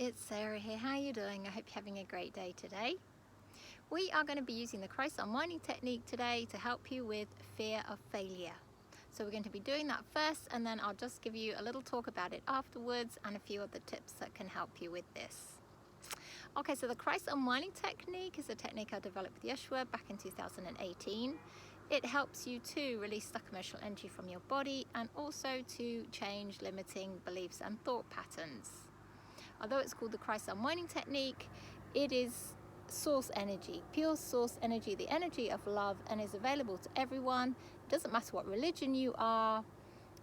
It's Sarah here. How are you doing? I hope you're having a great day today. We are going to be using the crisis unwinding technique today to help you with fear of failure. So we're going to be doing that first, and then I'll just give you a little talk about it afterwards and a few other tips that can help you with this. Okay, so the crisis unwinding technique is a technique I developed with Yeshua back in 2018. It helps you to release stuck emotional energy from your body and also to change limiting beliefs and thought patterns. Although it's called the crisis unwinding technique, it is source energy, pure source energy, the energy of love, and is available to everyone. It doesn't matter what religion you are,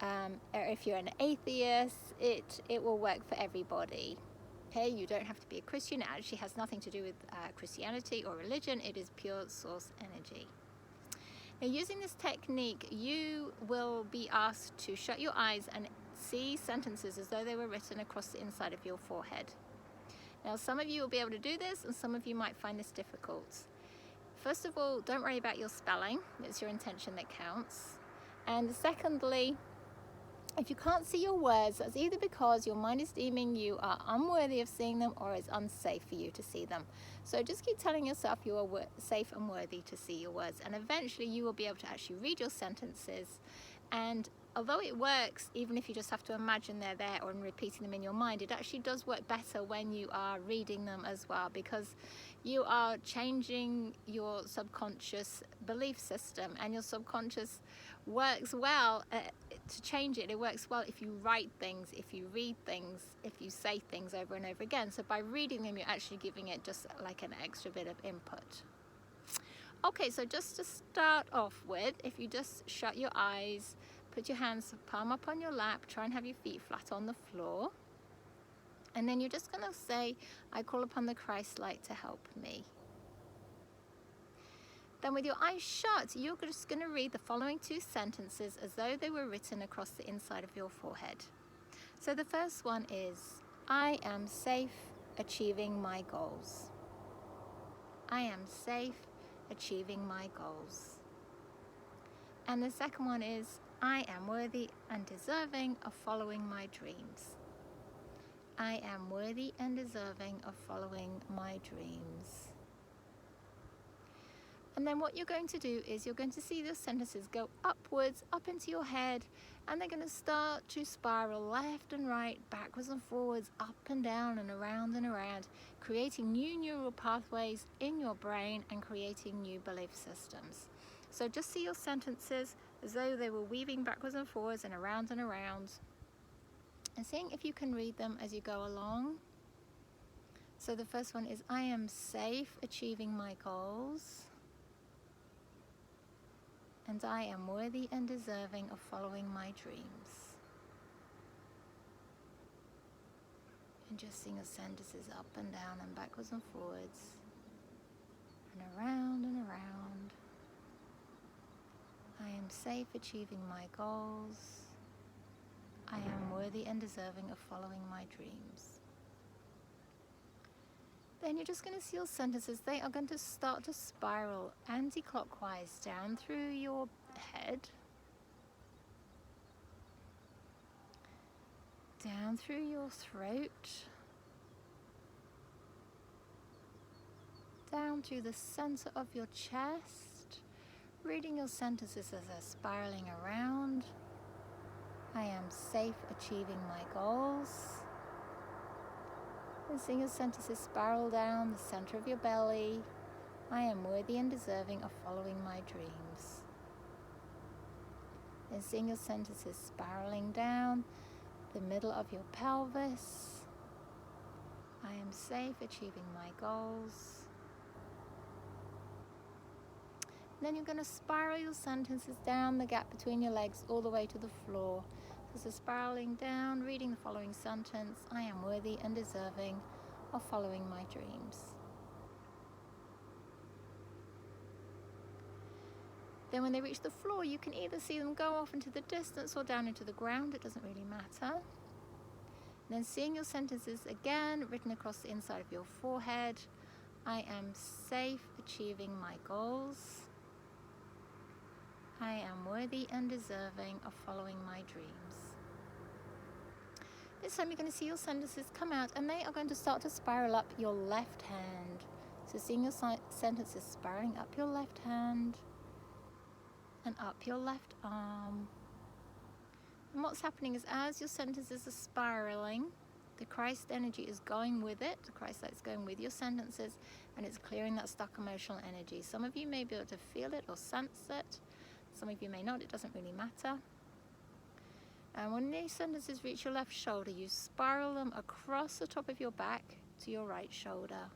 or if you're an atheist, it will work for everybody. Okay, you don't have to be a Christian. It actually has nothing to do with Christianity or religion. It is pure source energy. Now, using this technique, you will be asked to shut your eyes and see sentences as though they were written across the inside of your forehead. Now, some of you will be able to do this, and some of you might find this difficult. First of all, don't worry about your spelling. It's your intention that counts. And secondly, if you can't see your words, that's either because your mind is deeming you are unworthy of seeing them or is unsafe for you to see them. So just keep telling yourself you are safe and worthy to see your words, and eventually you will be able to actually read your sentences. And although it works, even if you just have to imagine they're there or repeating them in your mind, it actually does work better when you are reading them as well, because you are changing your subconscious belief system, and your subconscious works well to change it. It works well if you write things, if you read things, if you say things over and over again. So by reading them, you're actually giving it just like an extra bit of input. Okay, so just to start off with, if you just shut your eyes, put your hands palm up on your lap, try and have your feet flat on the floor. And then you're just going to say, I call upon the Christ light to help me. Then with your eyes shut, you're just going to read the following two sentences as though they were written across the inside of your forehead. So the first one is, I am safe achieving my goals. I am safe achieving my goals. And the second one is, I am worthy and deserving of following my dreams. I am worthy and deserving of following my dreams. And then what you're going to do is you're going to see those sentences go upwards, up into your head, and they're going to start to spiral left and right, backwards and forwards, up and down and around, creating new neural pathways in your brain and creating new belief systems. So just see your sentences as though they were weaving backwards and forwards and around, and seeing if you can read them as you go along. So the first one is, I am safe achieving my goals. And I am worthy and deserving of following my dreams. And just sing the sentences up and down and backwards and forwards and around and around. I am safe achieving my goals. I am worthy and deserving of following my dreams. Then you're just going to see your sentences. They are going to start to spiral anti-clockwise down through your head, down through your throat, down through the center of your chest, reading your sentences as they're spiraling around. I am safe achieving my goals. And seeing your sentences spiral down the center of your belly. I am worthy and deserving of following my dreams. And seeing your sentences spiraling down the middle of your pelvis. I am safe achieving my goals. And then you're going to spiral your sentences down the gap between your legs all the way to the floor. So spiraling down, reading the following sentence, I am worthy and deserving of following my dreams. Then when they reach the floor, you can either see them go off into the distance or down into the ground. It doesn't really matter. Then seeing your sentences again written across the inside of your forehead, I am safe achieving my goals. I am worthy and deserving of following my dreams. This time you're going to see your sentences come out and they are going to start to spiral up your left hand. So seeing your sentences spiraling up your left hand and up your left arm. And what's happening is as your sentences are spiraling, the Christ energy is going with it, the Christ light is going with your sentences, and it's clearing that stuck emotional energy. Some of you may be able to feel it or sense it. Some of you may not, it doesn't really matter. And when these sentences reach your left shoulder, you spiral them across the top of your back to your right shoulder.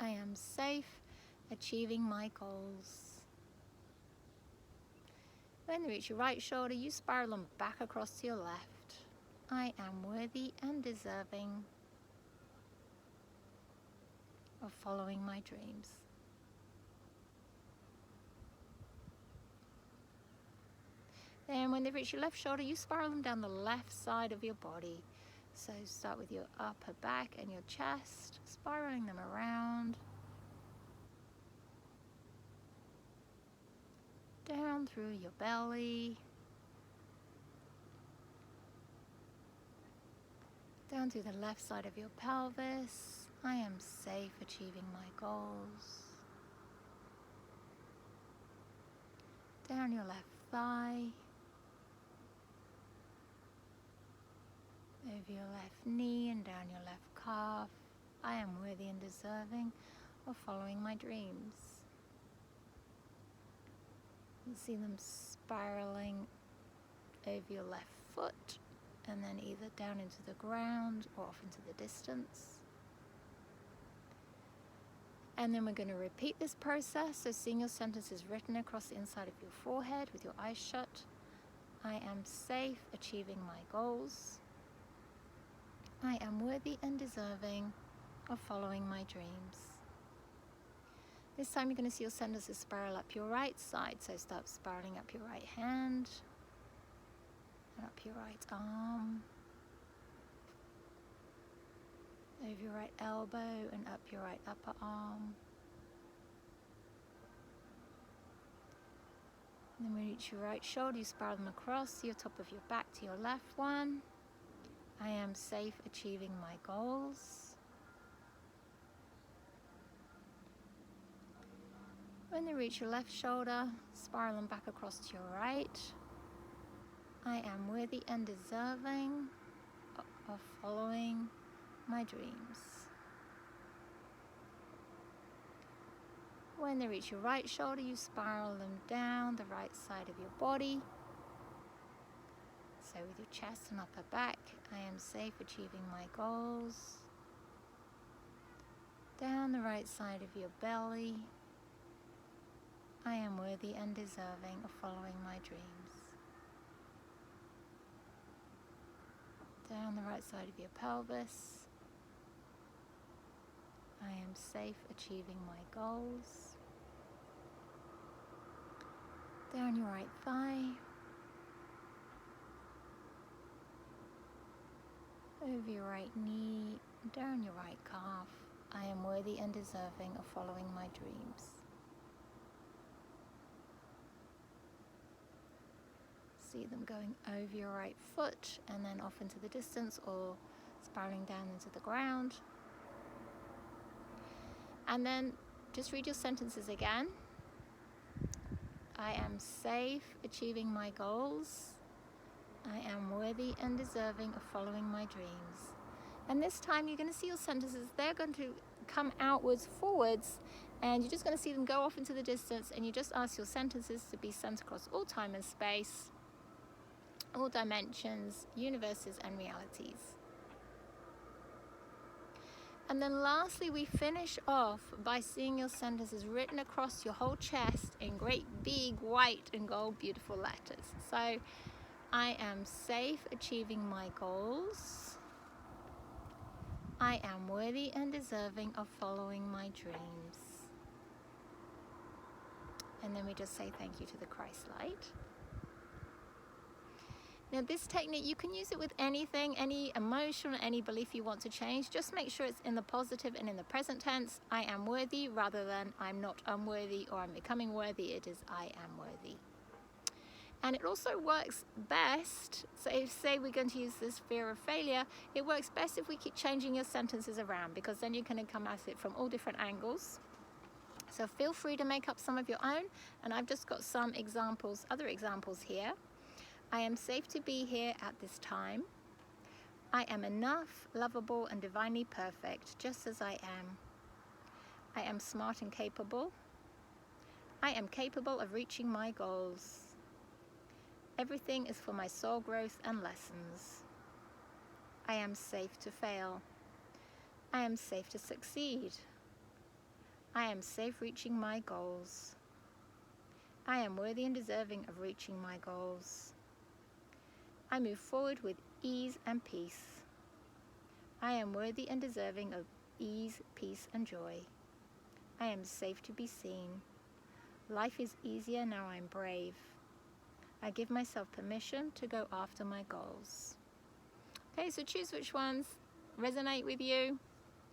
I am safe, achieving my goals. When they reach your right shoulder, you spiral them back across to your left. I am worthy and deserving of following my dreams. Then when they reach your left shoulder, you spiral them down the left side of your body. So start with your upper back and your chest, spiraling them around. Down through your belly. Down through the left side of your pelvis. I am safe, achieving my goals. Down your left thigh. Over your left knee and down your left calf. I am worthy and deserving of following my dreams. You see them spiraling over your left foot and then either down into the ground or off into the distance. And then we're going to repeat this process. So seeing your sentences written across the inside of your forehead with your eyes shut. I am safe, achieving my goals. I am worthy and deserving of following my dreams. This time you're going to see your sentences spiral up your right side. So start spiraling up your right hand and up your right arm, over your right elbow and up your right upper arm. And then when you reach your right shoulder, you spiral them across your top of your back to your left one. I am safe, achieving my goals. When they reach your left shoulder, spiral them back across to your right. I am worthy and deserving of following my dreams. When they reach your right shoulder, you spiral them down the right side of your body. So with your chest and upper back, I am safe, achieving my goals. Down the right side of your belly, I am worthy and deserving of following my dreams. Down the right side of your pelvis, I am safe, achieving my goals. Down your right thigh, over your right knee, down your right calf. I am worthy and deserving of following my dreams. See them going over your right foot and then off into the distance or spiraling down into the ground. And then just read your sentences again. I am safe, achieving my goals. I am worthy and deserving of following my dreams. And this time you're going to see your sentences, they're going to come outwards, forwards, and you're just going to see them go off into the distance, and you just ask your sentences to be sent across all time and space, all dimensions, universes, and realities. And then lastly, we finish off by seeing your sentences written across your whole chest in great big white and gold beautiful letters. So, I am safe, achieving my goals. I am worthy and deserving of following my dreams. And then we just say thank you to the Christ light. Now this technique, you can use it with anything, any emotion, any belief you want to change. Just make sure it's in the positive and in the present tense. I am worthy rather than I'm not unworthy or I'm becoming worthy. It is I am worthy. And it also works best, so if say we're going to use this fear of failure, it works best if we keep changing your sentences around, because then you can come at it from all different angles. So feel free to make up some of your own, and I've just got some examples, other examples here. I am safe to be here at this time. I am enough, lovable, and divinely perfect, just as I am. I am smart and capable. I am capable of reaching my goals. Everything is for my soul growth and lessons. I am safe to fail. I am safe to succeed. I am safe reaching my goals. I am worthy and deserving of reaching my goals. I move forward with ease and peace. I am worthy and deserving of ease, peace, and joy. I am safe to be seen. Life is easier now I'm brave. I give myself permission to go after my goals. Okay, so choose which ones resonate with you.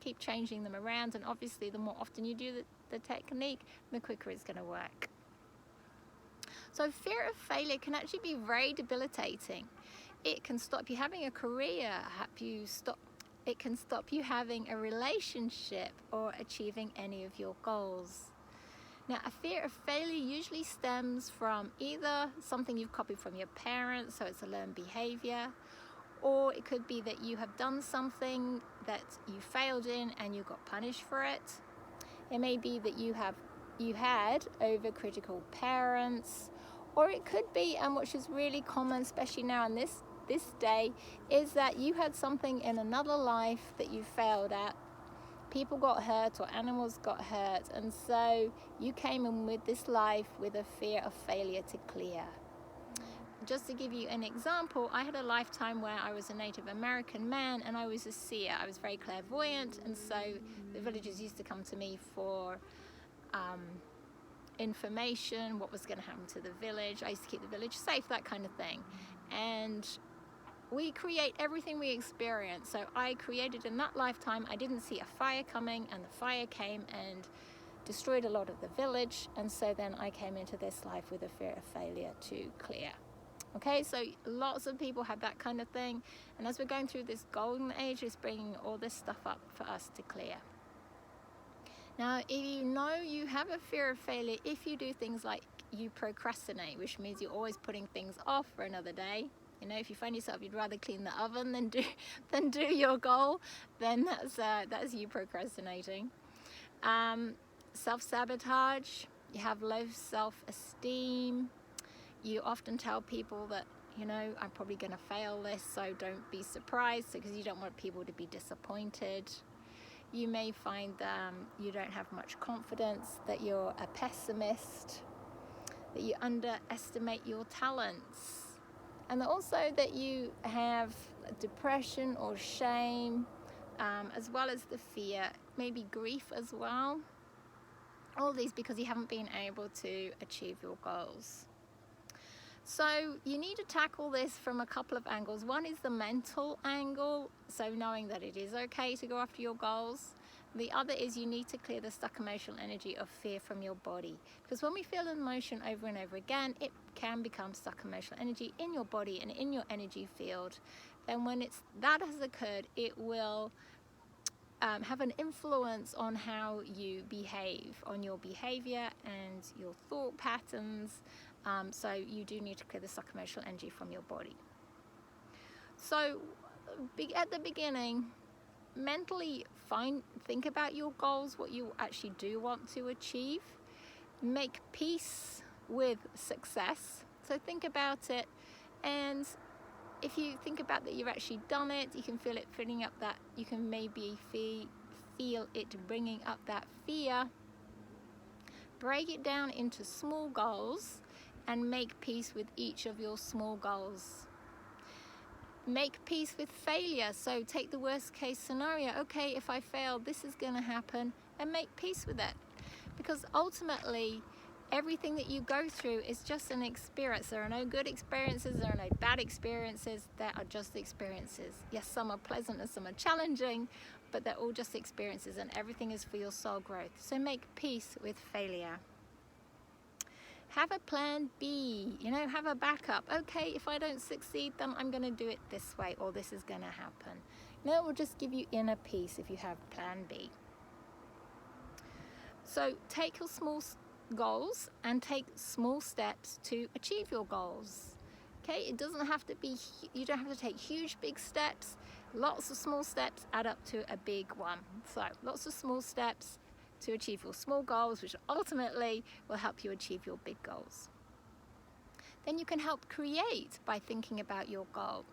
Keep changing them around, and obviously the more often you do the technique, the quicker it's going to work. So fear of failure can actually be very debilitating. It can stop you having a career, it can stop you having a relationship or achieving any of your goals. Now, a fear of failure usually stems from either something you've copied from your parents, so it's a learned behavior, or it could be that you have done something that you failed in and you got punished for it. It may be that you had overcritical parents, or it could be, and which is really common, especially now in this day, is that you had something in another life that you failed at. People got hurt or animals got hurt, and so you came in with this life with a fear of failure to clear. Just to give you an example, I had a lifetime where I was a Native American man and I was a seer. I was very clairvoyant, and so the villagers used to come to me for information, what was going to happen to the village. I used to keep the village safe, that kind of thing. And we create everything we experience. So I created in that lifetime, I didn't see a fire coming, and the fire came and destroyed a lot of the village. And so then I came into this life with a fear of failure to clear. Okay, so lots of people have that kind of thing. And as we're going through this golden age, it's bringing all this stuff up for us to clear. Now, if you know you have a fear of failure, if you do things like you procrastinate, which means you're always putting things off for another day. You know, if you find yourself you'd rather clean the oven than do your goal, then that's you procrastinating. Self-sabotage. You have low self-esteem. You often tell people that, you know, I'm probably going to fail this, so don't be surprised, because you don't want people to be disappointed. You may find you don't have much confidence, that you're a pessimist, that you underestimate your talents, and also that you have depression or shame, as well as the fear, maybe grief as well. All these because you haven't been able to achieve your goals. So you need to tackle this from a couple of angles. One is the mental angle, so knowing that it is okay to go after your goals. The other is you need to clear the stuck emotional energy of fear from your body. Because when we feel an emotion over and over again, it can become stuck emotional energy in your body and in your energy field. And when that has occurred, it will have an influence on how you behave, on your behavior and your thought patterns. So you do need to clear the stuck emotional energy from your body. So at the beginning, mentally think about your goals, what you actually do want to achieve. Make peace with success. So think about it, and if you think about that you've actually done it, you can feel it filling up that, you can maybe feel it bringing up that fear. Break it down into small goals and make peace with each of your small goals. Make peace with failure. So take the worst case scenario. Okay, if I fail, this is going to happen, and make peace with it. Because ultimately, everything that you go through is just an experience. There are no good experiences, there are no bad experiences, there are just experiences. Yes, some are pleasant and some are challenging, but they're all just experiences, and everything is for your soul growth. So make peace with failure. Have a plan B, you know, have a backup. Okay, if I don't succeed, then I'm going to do it this way, or this is going to happen. You know, it will just give you inner peace if you have plan B. So take your small goals and take small steps to achieve your goals. Okay, it doesn't have to be, you don't have to take huge big steps. Lots of small steps add up to a big one. So lots of small steps to achieve your small goals, which ultimately will help you achieve your big goals. Then you can help create by thinking about your goal.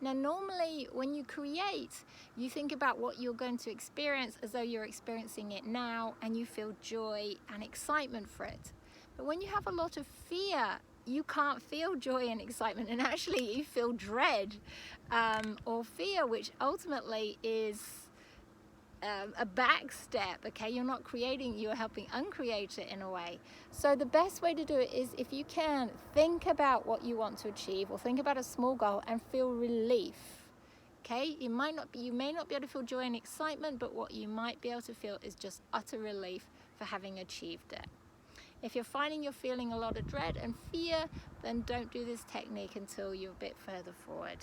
Now, normally when you create, you think about what you're going to experience as though you're experiencing it now, and you feel joy and excitement for it. But when you have a lot of fear, you can't feel joy and excitement, and actually you feel dread or fear, which ultimately is a back step. Okay, you're not creating, you're helping uncreate it in a way. So the best way to do it is, if you can, think about what you want to achieve, or think about a small goal and feel relief. Okay, you may not be able to feel joy and excitement, but what you might be able to feel is just utter relief for having achieved it. If you're finding you're feeling a lot of dread and fear, then don't do this technique until you're a bit further forward.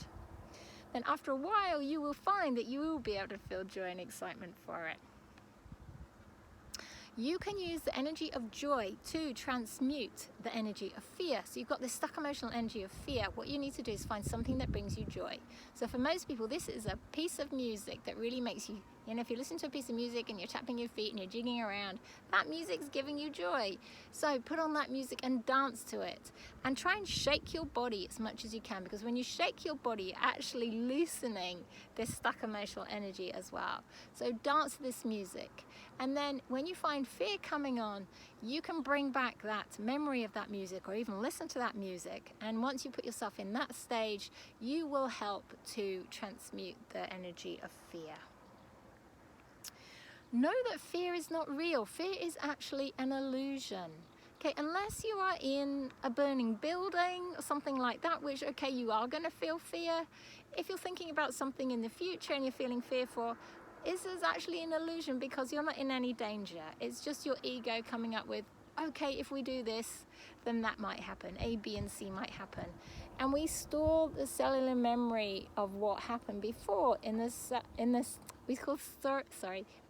Then after a while, you will find that you will be able to feel joy and excitement for it. You can use the energy of joy to transmute the energy of fear. So you've got this stuck emotional energy of fear. What you need to do is find something that brings you joy. So for most people, this is a piece of music that really makes you, you know, if you listen to a piece of music and you're tapping your feet and you're jigging around, that music's giving you joy. So put on that music and dance to it. And try and shake your body as much as you can, because when you shake your body, you're actually loosening this stuck emotional energy as well. So dance to this music. And then when you find fear coming on, you can bring back that memory of that music, or even listen to that music. And once you put yourself in that stage, you will help to transmute the energy of fear. Know that fear is not real. Fear is actually an illusion. Okay, unless you are in a burning building or something like that, which, okay, you are going to feel fear. If you're thinking about something in the future and you're feeling fearful, this is actually an illusion, because you're not in any danger. It's just your ego coming up with, okay, if we do this, then that might happen. A, B, and C might happen. And we store the cellular memory of what happened before we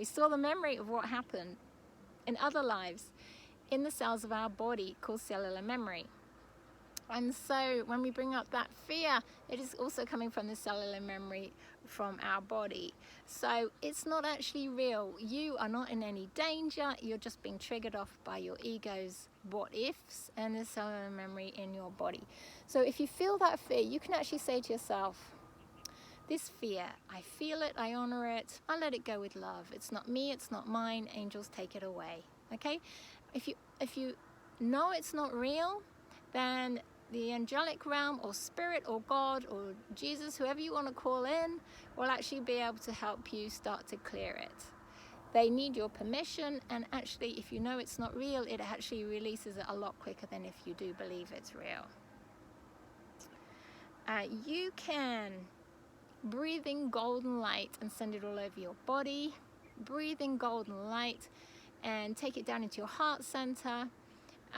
store the memory of what happened in other lives in the cells of our body, called cellular memory. And so when we bring up that fear, it is also coming from the cellular memory from our body. So it's not actually real. You are not in any danger. You're just being triggered off by your ego's what ifs and the cellular memory in your body. So if you feel that fear, you can actually say to yourself, this fear, I feel it, I honor it, I let it go with love. It's not me, it's not mine. Angels, take it away. Okay? If you know it's not real, then the angelic realm, or spirit, or God, or Jesus, whoever you want to call in, will actually be able to help you start to clear it. They need your permission, and actually, if you know it's not real, it actually releases it a lot quicker than if you do believe it's real. You can breathe in golden light and send it all over your body. Breathe in golden light and take it down into your heart center.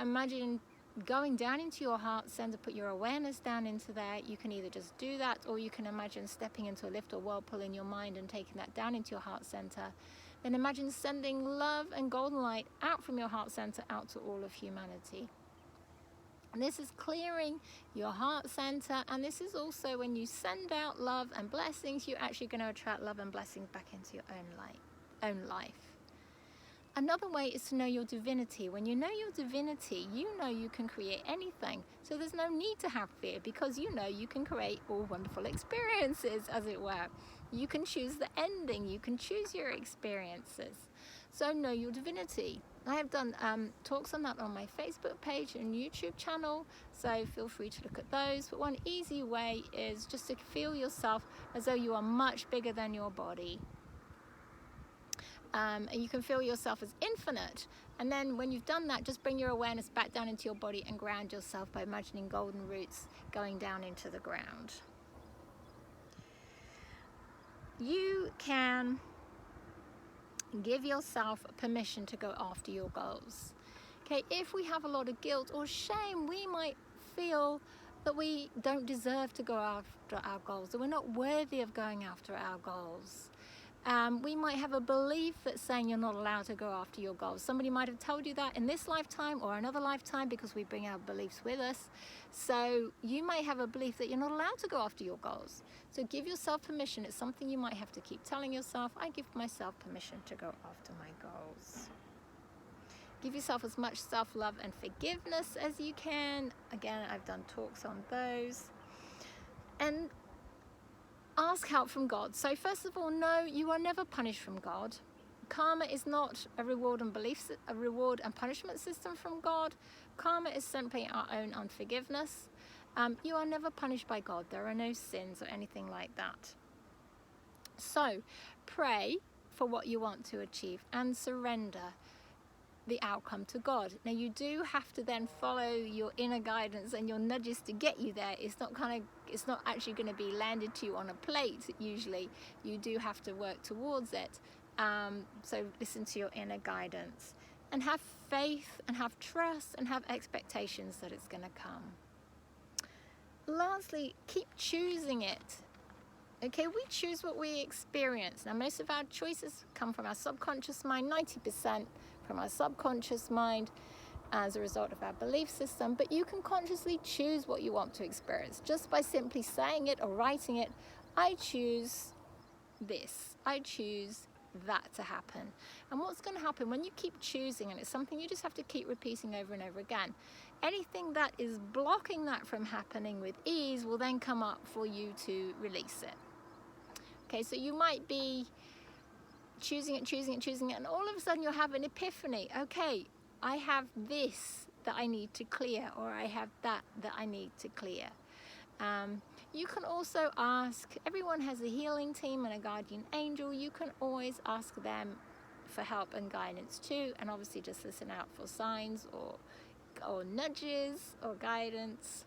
Imagine going down into your heart center, put your awareness down into there. You can either just do that, or you can imagine stepping into a lift or whirlpool in your mind and taking that down into your heart center. Then imagine sending love and golden light out from your heart center out to all of humanity. And this is clearing your heart center, and this is also when you send out love and blessings, you're actually going to attract love and blessings back into your own life. Another way is to know your divinity. When you know your divinity, you know you can create anything. So there's no need to have fear, because you know you can create all wonderful experiences, as it were. You can choose the ending. You can choose your experiences. So know your divinity. I have done talks on that on my Facebook page and YouTube channel, so feel free to look at those. But one easy way is just to feel yourself as though you are much bigger than your body. And you can feel yourself as infinite. And then when you've done that, just bring your awareness back down into your body and ground yourself by imagining golden roots going down into the ground. You can give yourself permission to go after your goals. Okay, if we have a lot of guilt or shame, we might feel that we don't deserve to go after our goals, that we're not worthy of going after our goals. We might have a belief that's saying you're not allowed to go after your goals. Somebody might have told you that in this lifetime or another lifetime, because we bring our beliefs with us. So you may have a belief that you're not allowed to go after your goals. So give yourself permission. It's something you might have to keep telling yourself. I give myself permission to go after my goals. Give yourself as much self-love and forgiveness as you can. Again, I've done talks on those. And ask help from God. So first of all, no, you are never punished from God. Karma is not a reward and punishment system from God. Karma is simply our own unforgiveness. You are never punished by God. There are no sins or anything like that. So pray for what you want to achieve and surrender the outcome to God. Now you do have to then follow your inner guidance and your nudges to get you there. It's not actually going to be landed to you on a plate. Usually you do have to work towards it. So listen to your inner guidance and have faith and have trust and have expectations that it's going to come. Lastly, keep choosing it. Okay, we choose what we experience. Now most of our choices come from our subconscious mind, 90% from our subconscious mind as a result of our belief system, but you can consciously choose what you want to experience just by simply saying it or writing it. I choose this, I choose that to happen. And what's going to happen when you keep choosing, and it's something you just have to keep repeating over and over again, anything that is blocking that from happening with ease will then come up for you to release it. Okay, so you might be choosing it, and all of a sudden you'll have an epiphany. Okay, I have this that I need to clear, or I have that I need to clear. You can also ask, everyone has a healing team and a guardian angel. You can always ask them for help and guidance too, and obviously just listen out for signs or nudges or guidance.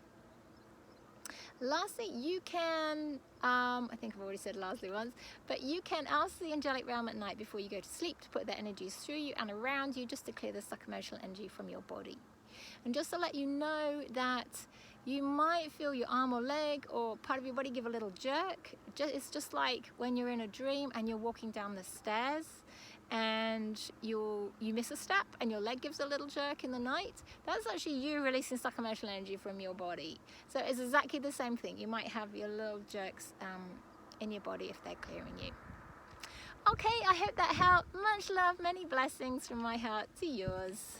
Lastly, you can, I think I've already said lastly once, but you can ask the angelic realm at night before you go to sleep to put their energies through you and around you, just to clear the stuck emotional energy from your body. And just to let you know that you might feel your arm or leg or part of your body give a little jerk. It's just like when you're in a dream and you're walking down the stairs and you miss a step and your leg gives a little jerk in the night. That's actually you releasing stuck emotional energy from your body. So it's exactly the same thing. You might have your little jerks in your body if they're clearing you. Okay, I hope that helped. Much love, many blessings from my heart to yours.